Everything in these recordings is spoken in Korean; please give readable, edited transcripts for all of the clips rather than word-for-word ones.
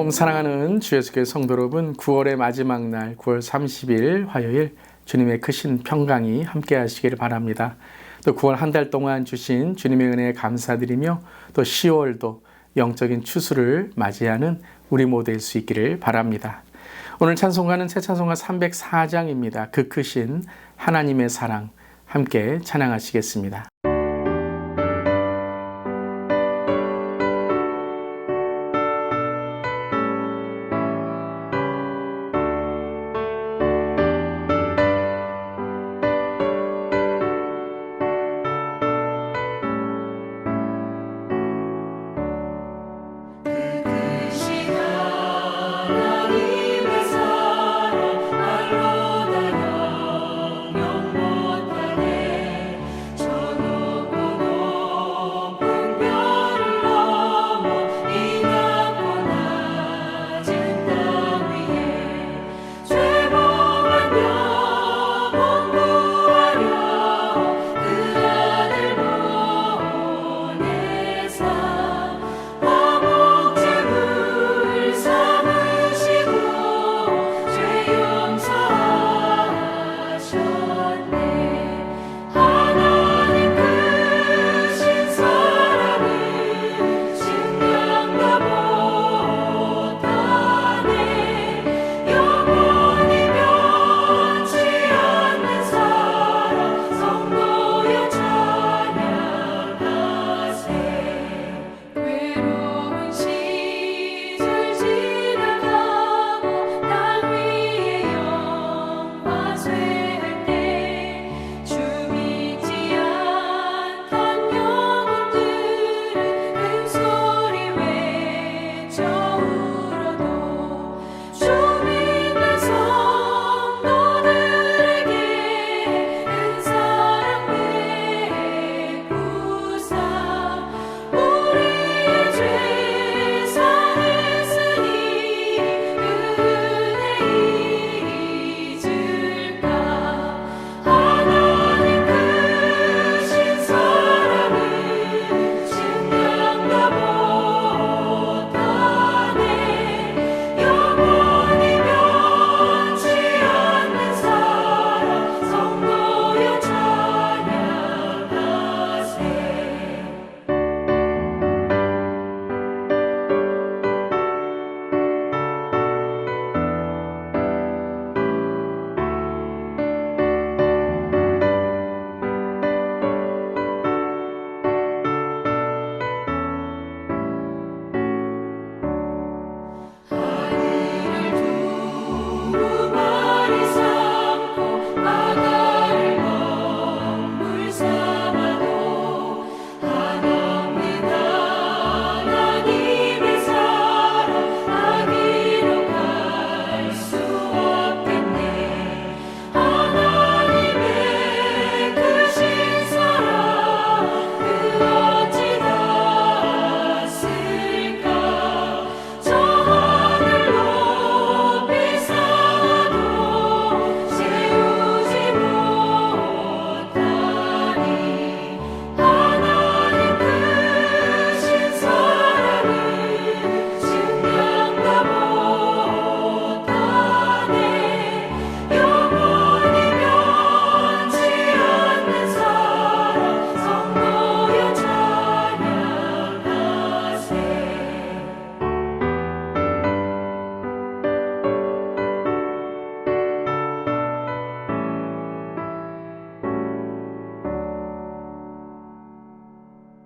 샬롬. 사랑하는 주 예수의 성도 여러분, 9월의 마지막 날 9월 30일 화요일 주님의 크신 평강이 함께 하시기를 바랍니다. 또 9월 한 달 동안 주신 주님의 은혜에 감사드리며 또 10월도 영적인 추수를 맞이하는 우리 모두일 수 있기를 바랍니다. 오늘 찬송가는 새 찬송가 304장입니다. 그 크신 하나님의 사랑 함께 찬양하시겠습니다.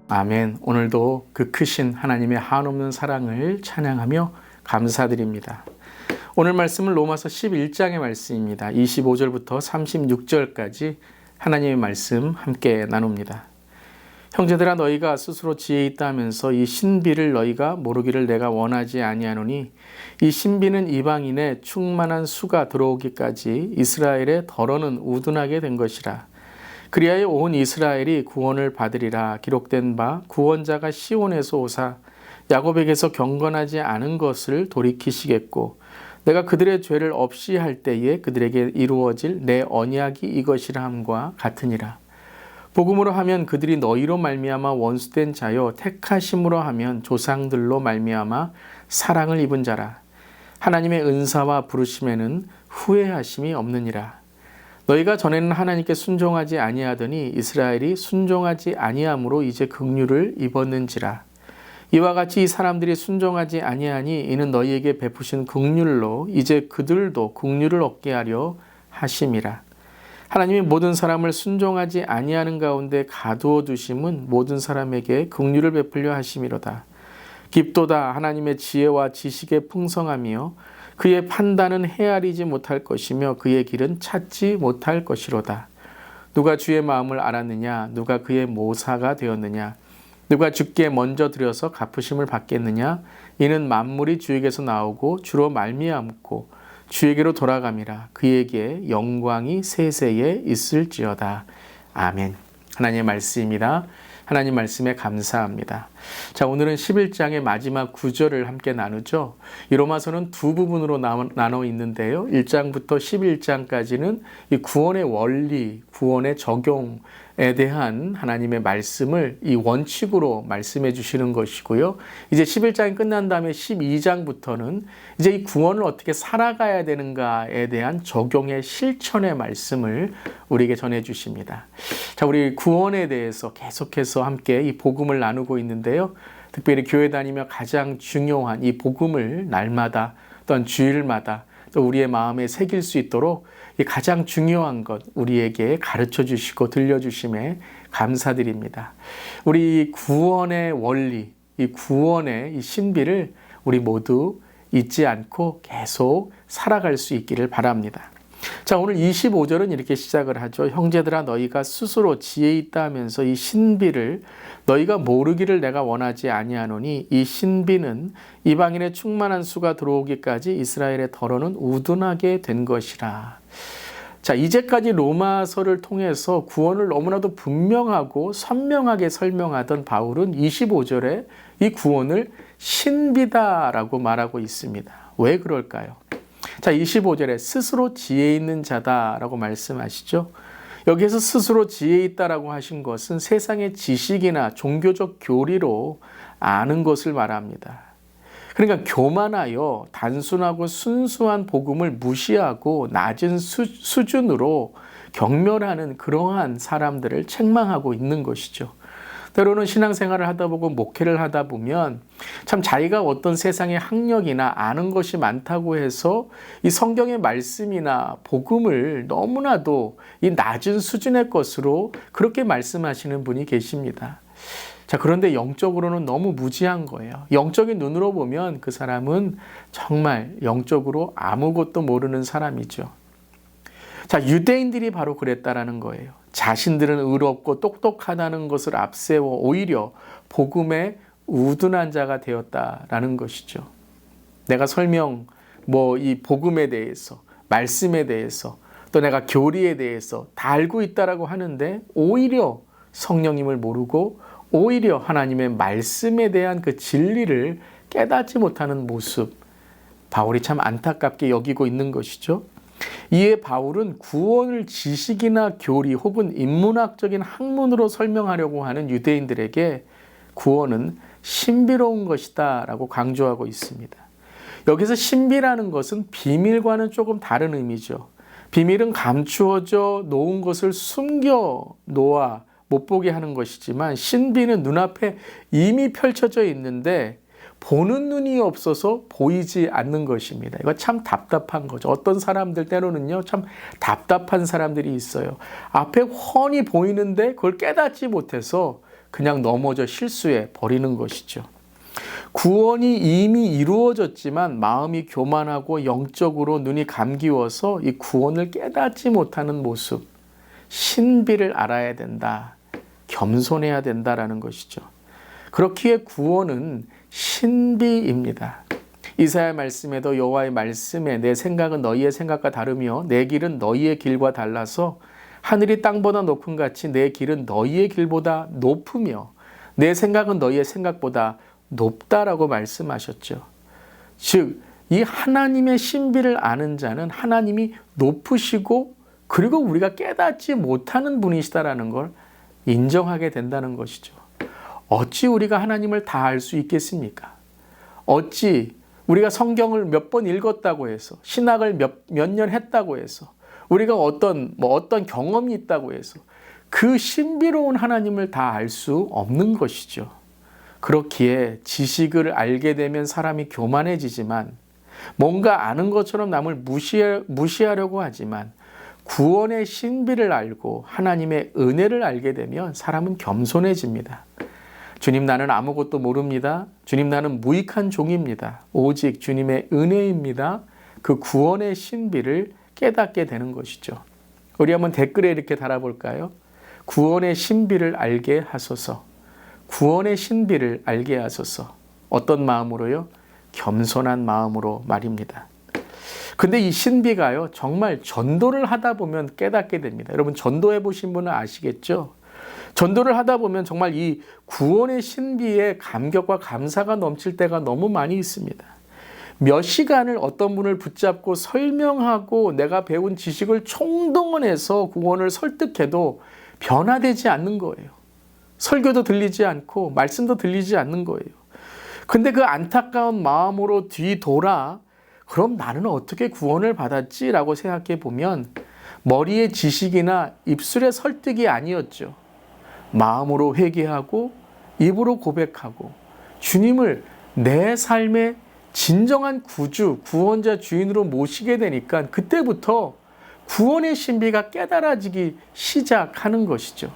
아멘. 오늘도 그 크신 하나님의 한없는 사랑을 찬양하며 감사드립니다. 오늘 말씀은 로마서 11장의 말씀입니다. 25절부터 36절까지 하나님의 말씀 함께 나눕니다. 형제들아, 너희가 스스로 지혜 있다 하면서 이 신비를 너희가 모르기를 내가 원하지 아니하노니 이 신비는 이방인의 충만한 수가 들어오기까지 이스라엘의 덜어는 우둔하게 된 것이라. 그리하여 온 이스라엘이 구원을 받으리라. 기록된 바 구원자가 시온에서 오사 야곱에게서 경건하지 않은 것을 돌이키시겠고 내가 그들의 죄를 없이 할 때에 그들에게 이루어질 내 언약이 이것이라 함과 같으니라. 복음으로 하면 그들이 너희로 말미암아 원수된 자요 택하심으로 하면 조상들로 말미암아 사랑을 입은 자라. 하나님의 은사와 부르심에는 후회하심이 없느니라. 너희가 전에는 하나님께 순종하지 아니하더니 이스라엘이 순종하지 아니함으로 이제 긍휼을 입었는지라. 이와 같이 이 사람들이 순종하지 아니하니 이는 너희에게 베푸신 긍휼로 이제 그들도 긍휼을 얻게 하려 하심이라. 하나님이 모든 사람을 순종하지 아니하는 가운데 가두어 두심은 모든 사람에게 긍휼을 베풀려 하심이로다. 깊도다 하나님의 지혜와 지식의 풍성함이요 그의 판단은 헤아리지 못할 것이며 그의 길은 찾지 못할 것이로다. 누가 주의 마음을 알았느냐? 누가 그의 모사가 되었느냐? 누가 주께 먼저 드려서 갚으심을 받겠느냐? 이는 만물이 주에게서 나오고 주로 말미암고 주에게로 돌아감이라. 그에게 영광이 세세에 있을지어다. 아멘. 하나님의 말씀입니다. 하나님 말씀에 감사합니다. 자, 오늘은 11장의 마지막 구절을 함께 나누죠. 이 로마서는 두 부분으로 나눠 있는데요. 1장부터 11장까지는 이 구원의 원리, 구원의 적용에 대한 하나님의 말씀을 이 원칙으로 말씀해 주시는 것이고요. 이제 11장이 끝난 다음에 12장부터는 이제 이 구원을 어떻게 살아가야 되는가에 대한 적용의 실천의 말씀을 우리에게 전해 주십니다. 자, 우리 구원에 대해서 계속해서 함께 이 복음을 나누고 있는데요. 특별히 교회 다니며 가장 중요한 이 복음을 날마다 또는 주일마다 또 우리의 마음에 새길 수 있도록 이 가장 중요한 것 우리에게 가르쳐 주시고 들려주심에 감사드립니다. 우리 구원의 원리, 이 구원의 이 신비를 우리 모두 잊지 않고 계속 살아갈 수 있기를 바랍니다. 자, 오늘 25절은 이렇게 시작을 하죠. 형제들아 너희가 스스로 지혜 있다 하면서 이 신비를 너희가 모르기를 내가 원하지 아니하노니 이 신비는 이방인의 충만한 수가 들어오기까지 이스라엘의 더러는 우둔하게 된 것이라. 자, 이제까지 로마서를 통해서 구원을 너무나도 분명하고 선명하게 설명하던 바울은 25절에 이 구원을 신비다라고 말하고 있습니다. 왜 그럴까요? 자, 25절에 스스로 지혜 있는 자다라고 말씀하시죠. 여기에서 스스로 지혜 있다라고 하신 것은 세상의 지식이나 종교적 교리로 아는 것을 말합니다. 그러니까 교만하여 단순하고 순수한 복음을 무시하고 낮은 수준으로 경멸하는 그러한 사람들을 책망하고 있는 것이죠. 때로는 신앙생활을 하다 보고 목회를 하다 보면 참 자기가 어떤 세상의 학력이나 아는 것이 많다고 해서 이 성경의 말씀이나 복음을 너무나도 이 낮은 수준의 것으로 그렇게 말씀하시는 분이 계십니다. 자, 그런데 영적으로는 너무 무지한 거예요. 영적인 눈으로 보면 그 사람은 정말 영적으로 아무것도 모르는 사람이죠. 자, 유대인들이 바로 그랬다라는 거예요. 자신들은 의롭고 똑똑하다는 것을 앞세워 오히려 복음에 우둔한 자가 되었다라는 것이죠. 내가 이 복음에 대해서, 말씀에 대해서, 또 내가 교리에 대해서 다 알고 있다라고 하는데 오히려 성령님을 모르고 오히려 하나님의 말씀에 대한 그 진리를 깨닫지 못하는 모습, 바울이 참 안타깝게 여기고 있는 것이죠. 이에 바울은 구원을 지식이나 교리 혹은 인문학적인 학문으로 설명하려고 하는 유대인들에게 구원은 신비로운 것이다 라고 강조하고 있습니다. 여기서 신비라는 것은 비밀과는 조금 다른 의미죠. 비밀은 감추어져 놓은 것을 숨겨 놓아 못 보게 하는 것이지만 신비는 눈앞에 이미 펼쳐져 있는데 보는 눈이 없어서 보이지 않는 것입니다. 이거 참 답답한 거죠. 어떤 사람들 때로는요, 참 답답한 사람들이 있어요. 앞에 훤히 보이는데 그걸 깨닫지 못해서 그냥 넘어져 실수해 버리는 것이죠. 구원이 이미 이루어졌지만 마음이 교만하고 영적으로 눈이 감기워서 이 구원을 깨닫지 못하는 모습, 신비를 알아야 된다. 겸손해야 된다라는 것이죠. 그렇기에 구원은 신비입니다. 이사야 말씀에도 여호와의 말씀에 내 생각은 너희의 생각과 다르며 내 길은 너희의 길과 달라서 하늘이 땅보다 높음 같이 내 길은 너희의 길보다 높으며 내 생각은 너희의 생각보다 높다라고 말씀하셨죠. 즉, 이 하나님의 신비를 아는 자는 하나님이 높으시고 그리고 우리가 깨닫지 못하는 분이시다라는 걸 인정하게 된다는 것이죠. 어찌 우리가 하나님을 다 알 수 있겠습니까? 어찌 우리가 성경을 몇 번 읽었다고 해서, 신학을 몇 년 했다고 해서, 우리가 어떤 경험이 있다고 해서 그 신비로운 하나님을 다 알 수 없는 것이죠. 그렇기에 지식을 알게 되면 사람이 교만해지지만, 뭔가 아는 것처럼 남을 무시하려고 하지만, 구원의 신비를 알고 하나님의 은혜를 알게 되면 사람은 겸손해집니다. 주님, 나는 아무것도 모릅니다. 주님, 나는 무익한 종입니다. 오직 주님의 은혜입니다. 그 구원의 신비를 깨닫게 되는 것이죠. 우리 한번 댓글에 이렇게 달아볼까요? 구원의 신비를 알게 하소서. 구원의 신비를 알게 하소서. 어떤 마음으로요? 겸손한 마음으로 말입니다. 근데 이 신비가요, 정말 전도를 하다 보면 깨닫게 됩니다. 여러분, 전도해 보신 분은 아시겠죠? 전도를 하다 보면 정말 이 구원의 신비에 감격과 감사가 넘칠 때가 너무 많이 있습니다. 몇 시간을 어떤 분을 붙잡고 설명하고 내가 배운 지식을 총동원해서 구원을 설득해도 변화되지 않는 거예요. 설교도 들리지 않고 말씀도 들리지 않는 거예요. 근데 그 안타까운 마음으로 뒤돌아 그럼 나는 어떻게 구원을 받았지? 라고 생각해 보면 머리의 지식이나 입술의 설득이 아니었죠. 마음으로 회개하고 입으로 고백하고 주님을 내 삶의 진정한 구주, 구원자, 주인으로 모시게 되니까 그때부터 구원의 신비가 깨달아지기 시작하는 것이죠.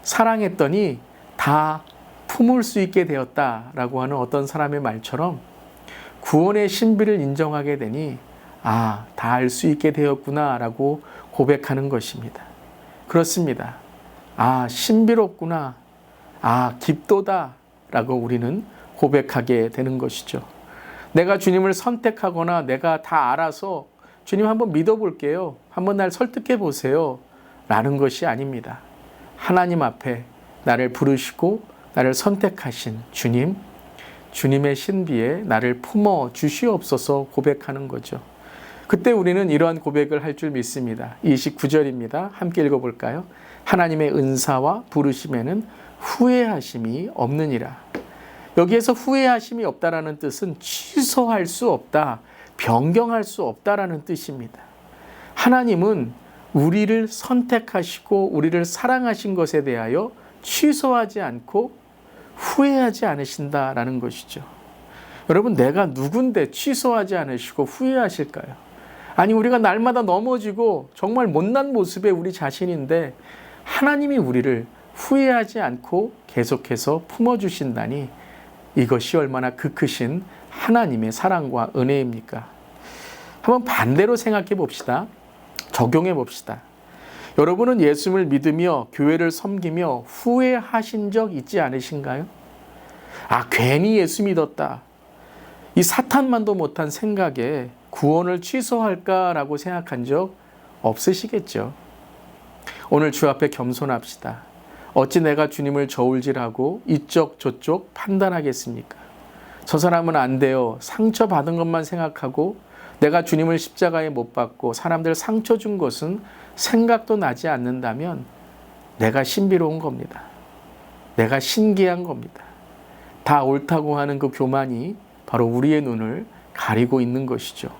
사랑했더니 다 품을 수 있게 되었다라고 하는 어떤 사람의 말처럼 구원의 신비를 인정하게 되니 다 알 수 있게 되었구나라고 고백하는 것입니다. 그렇습니다. 신비롭구나. 깊도다. 라고 우리는 고백하게 되는 것이죠. 내가 주님을 선택하거나 내가 다 알아서 주님 한번 믿어볼게요. 한번 날 설득해 보세요. 라는 것이 아닙니다. 하나님 앞에 나를 부르시고 나를 선택하신 주님, 주님의 신비에 나를 품어 주시옵소서 고백하는 거죠. 그때 우리는 이러한 고백을 할 줄 믿습니다. 29절입니다. 함께 읽어볼까요? 하나님의 은사와 부르심에는 후회하심이 없느니라. 여기에서 후회하심이 없다라는 뜻은 취소할 수 없다, 변경할 수 없다라는 뜻입니다. 하나님은 우리를 선택하시고 우리를 사랑하신 것에 대하여 취소하지 않고 후회하지 않으신다라는 것이죠. 여러분, 내가 누군데 취소하지 않으시고 후회하실까요? 아니, 우리가 날마다 넘어지고 정말 못난 모습의 우리 자신인데 하나님이 우리를 후회하지 않고 계속해서 품어주신다니 이것이 얼마나 그 크신 하나님의 사랑과 은혜입니까? 한번 반대로 생각해 봅시다. 적용해 봅시다. 여러분은 예수님을 믿으며 교회를 섬기며 후회하신 적 있지 않으신가요? 괜히 예수 믿었다. 이 사탄만도 못한 생각에 구원을 취소할까라고 생각한 적 없으시겠죠? 오늘 주 앞에 겸손합시다. 어찌 내가 주님을 저울질하고 이쪽 저쪽 판단하겠습니까? 저 사람은 안 돼요. 상처받은 것만 생각하고 내가 주님을 십자가에 못 박고 사람들 상처 준 것은 생각도 나지 않는다면 내가 신비로운 겁니다. 내가 신기한 겁니다. 다 옳다고 하는 그 교만이 바로 우리의 눈을 가리고 있는 것이죠.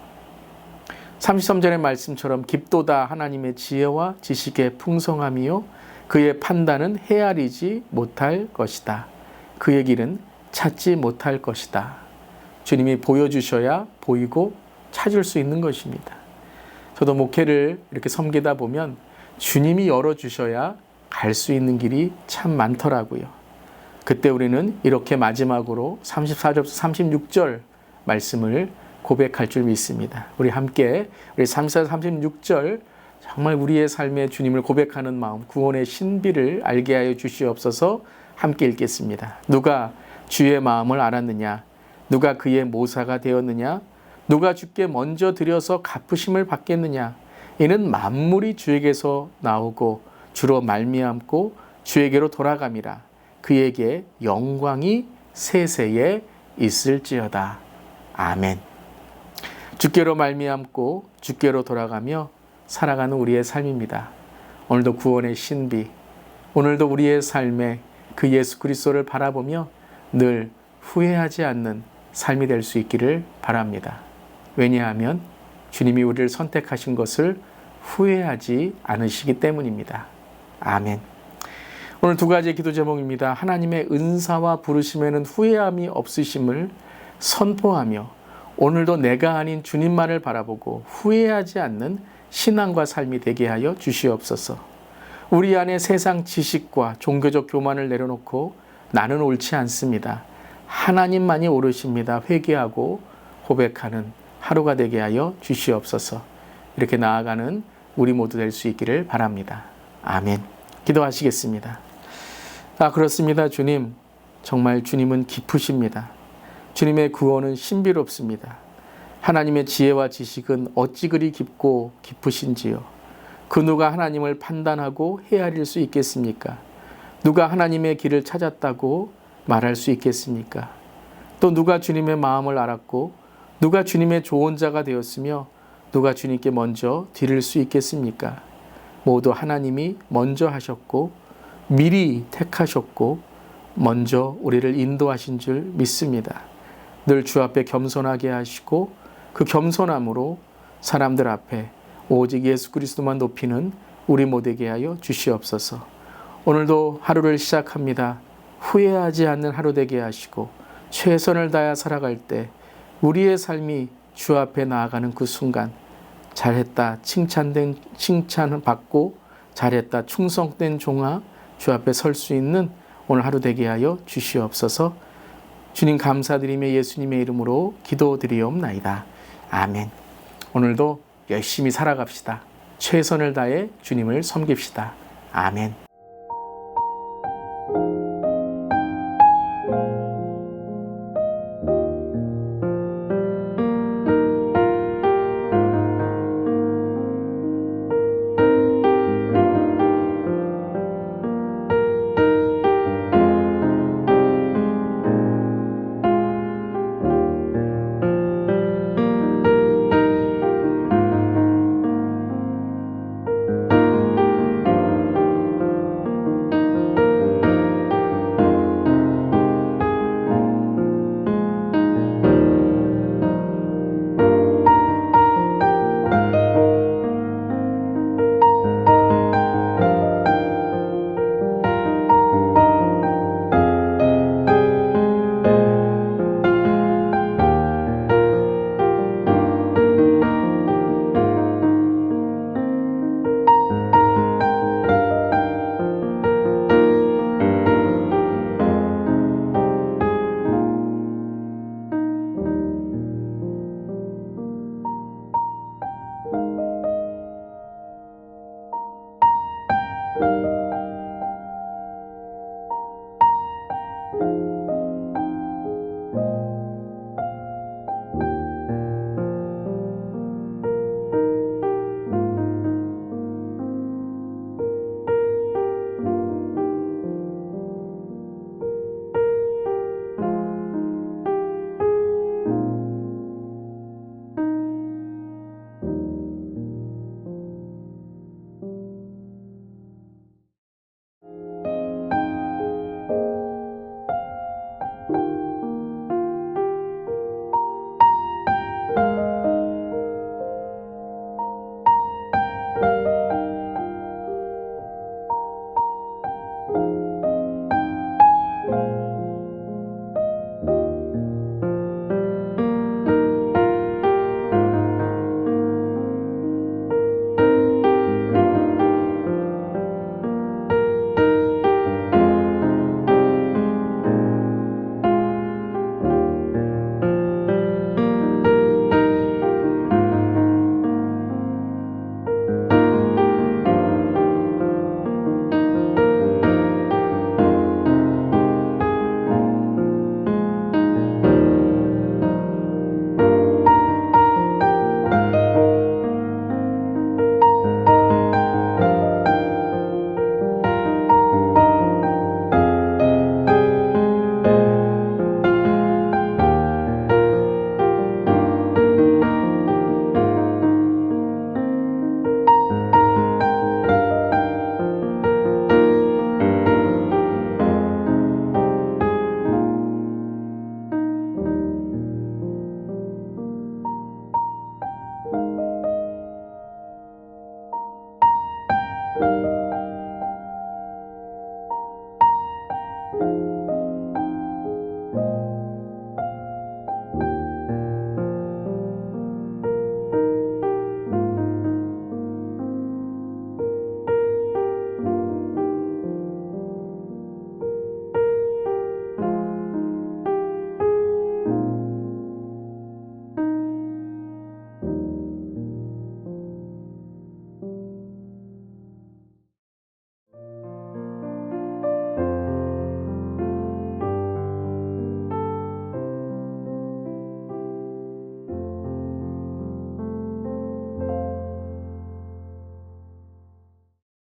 33절의 말씀처럼 깊도다 하나님의 지혜와 지식의 풍성함이요 그의 판단은 헤아리지 못할 것이다. 그의 길은 찾지 못할 것이다. 주님이 보여주셔야 보이고 찾을 수 있는 것입니다. 저도 목회를 이렇게 섬기다 보면 주님이 열어주셔야 갈 수 있는 길이 참 많더라고요. 그때 우리는 이렇게 마지막으로 34절, 36절 말씀을 고백할 줄 믿습니다. 우리 함께 우리 34절, 36절 정말 우리의 삶에 주님을 고백하는 마음, 구원의 신비를 알게 하여 주시옵소서. 함께 읽겠습니다. 누가 주의 마음을 알았느냐? 누가 그의 모사가 되었느냐? 누가 주께 먼저 드려서 갚으심을 받겠느냐? 이는 만물이 주에게서 나오고 주로 말미암고 주에게로 돌아감이라. 그에게 영광이 세세에 있을지어다. 아멘. 주께로 말미암고 주께로 돌아가며 살아가는 우리의 삶입니다. 오늘도 구원의 신비, 오늘도 우리의 삶에 그 예수 그리스도를 바라보며 늘 후회하지 않는 삶이 될 수 있기를 바랍니다. 왜냐하면 주님이 우리를 선택하신 것을 후회하지 않으시기 때문입니다. 아멘. 오늘 두 가지 기도 제목입니다. 하나님의 은사와 부르심에는 후회함이 없으심을 선포하며 오늘도 내가 아닌 주님만을 바라보고 후회하지 않는 신앙과 삶이 되게 하여 주시옵소서. 우리 안에 세상 지식과 종교적 교만을 내려놓고 나는 옳지 않습니다, 하나님만이 옳으십니다, 회개하고 고백하는 하루가 되게 하여 주시옵소서. 이렇게 나아가는 우리 모두 될 수 있기를 바랍니다. 아멘. 기도하시겠습니다. 그렇습니다. 주님, 정말 주님은 깊으십니다. 주님의 구원은 신비롭습니다. 하나님의 지혜와 지식은 어찌 그리 깊고 깊으신지요. 그 누가 하나님을 판단하고 헤아릴 수 있겠습니까? 누가 하나님의 길을 찾았다고 말할 수 있겠습니까? 또 누가 주님의 마음을 알았고 누가 주님의 조언자가 되었으며 누가 주님께 먼저 드릴 수 있겠습니까? 모두 하나님이 먼저 하셨고 미리 택하셨고 먼저 우리를 인도하신 줄 믿습니다. 늘 주 앞에 겸손하게 하시고 그 겸손함으로 사람들 앞에 오직 예수 그리스도만 높이는 우리 모두에게 하여 주시옵소서. 오늘도 하루를 시작합니다. 후회하지 않는 하루 되게 하시고 최선을 다해 살아갈 때 우리의 삶이 주 앞에 나아가는 그 순간 잘했다 칭찬을 받고 잘했다 충성된 종아 주 앞에 설 수 있는 오늘 하루 되게 하여 주시옵소서. 주님 감사드리며 예수님의 이름으로 기도드리옵나이다. 아멘. 오늘도 열심히 살아갑시다. 최선을 다해 주님을 섬깁시다. 아멘.